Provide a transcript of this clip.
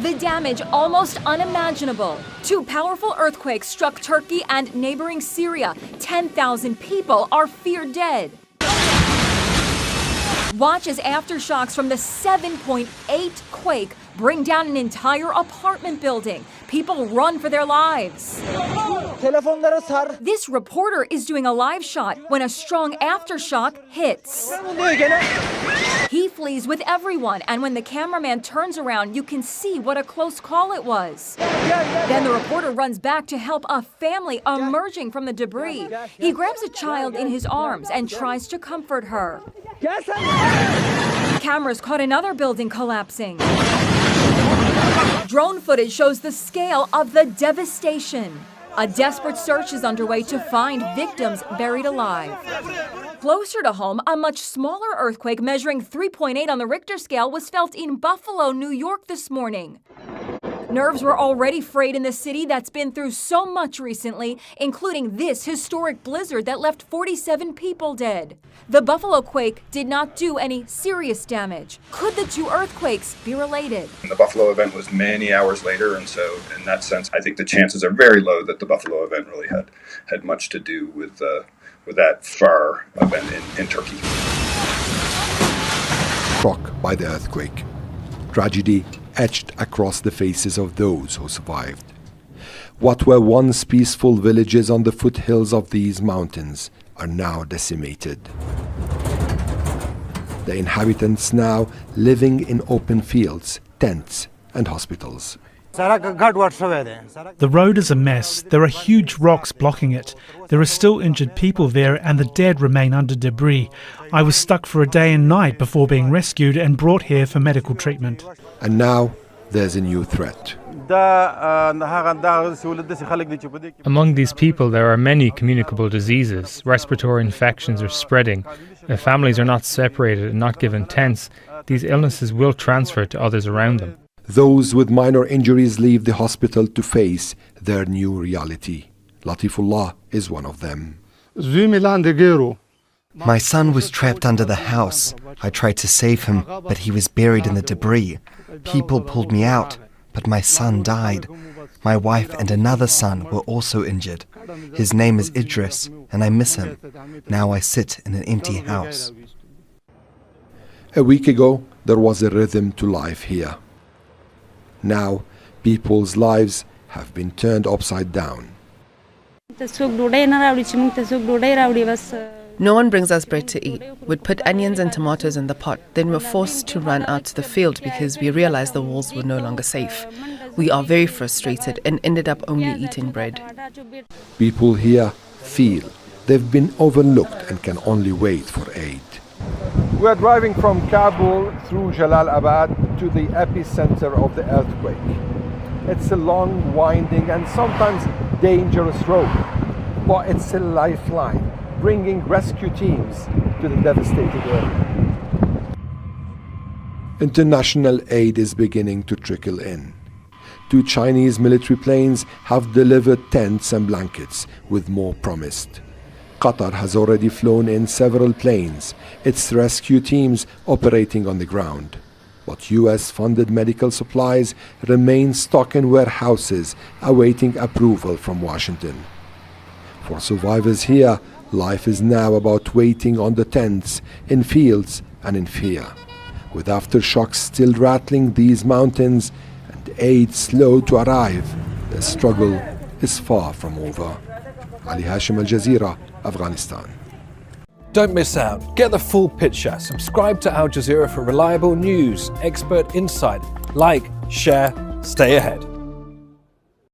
The damage almost unimaginable. Two powerful earthquakes struck Turkey and neighboring Syria. 10,000 people are feared dead. Watch as aftershocks from the 7.8 quake bring down an entire apartment building. People run for their lives. This reporter is doing a live shot when a strong aftershock hits. He flees with everyone, and when the cameraman turns around, you can see what a close call it was. Then the reporter runs back to help a family emerging from the debris. He grabs a child in his arms and tries to comfort her. Cameras caught another building collapsing. Drone footage shows the scale of the devastation. A desperate search is underway to find victims buried alive. Closer to home, a much smaller earthquake measuring 3.8 on the Richter scale was felt in Buffalo, New York this morning. Nerves were already frayed in the city that's been through so much recently, including this historic blizzard that left 47 people dead. The Buffalo quake did not do any serious damage. Could the two earthquakes be related? The Buffalo event was many hours later, and so in that sense, I think the chances are very low that the Buffalo event really had much to do with that far event in Turkey. Struck by the earthquake. Tragedy etched across the faces of those who survived. What were once peaceful villages on the foothills of these mountains are now decimated. The inhabitants now living in open fields, tents, and hospitals. The road is a mess. There are huge rocks blocking it. There are still injured people there, and the dead remain under debris. I was stuck for a day and night before being rescued and brought here for medical treatment. And now there's a new threat. Among these people, there are many communicable diseases. Respiratory infections are spreading. If families are not separated and not given tents, these illnesses will transfer to others around them. Those with minor injuries leave the hospital to face their new reality. Latifullah is one of them. My son was trapped under the house. I tried to save him, but he was buried in the debris. People pulled me out, but my son died. My wife and another son were also injured. His name is Idris, and I miss him. Now I sit in an empty house. A week ago, there was a rhythm to life here. Now, people's lives have been turned upside down. No one brings us bread to eat. We'd put onions and tomatoes in the pot. Then we're forced to run out to the field because we realized the walls were no longer safe. We are very frustrated and ended up only eating bread. People here feel they've been overlooked and can only wait for aid. We are driving from Kabul through Jalalabad to the epicenter of the earthquake. It's a long, winding and sometimes dangerous road, but it's a lifeline, bringing rescue teams to the devastated area. International aid is beginning to trickle in. 2 Chinese military planes have delivered tents and blankets, with more promised. Qatar has already flown in several planes, its rescue teams operating on the ground. But US-funded medical supplies remain stuck in warehouses, awaiting approval from Washington. For survivors here, life is now about waiting on the tents, in fields and in fear. With aftershocks still rattling these mountains and aid slow to arrive, the struggle is far from over. Ali Hashim, Al Jazeera, Afghanistan. Don't miss out. Get the full picture. Subscribe to Al Jazeera for reliable news, expert insight. Like, share, stay ahead.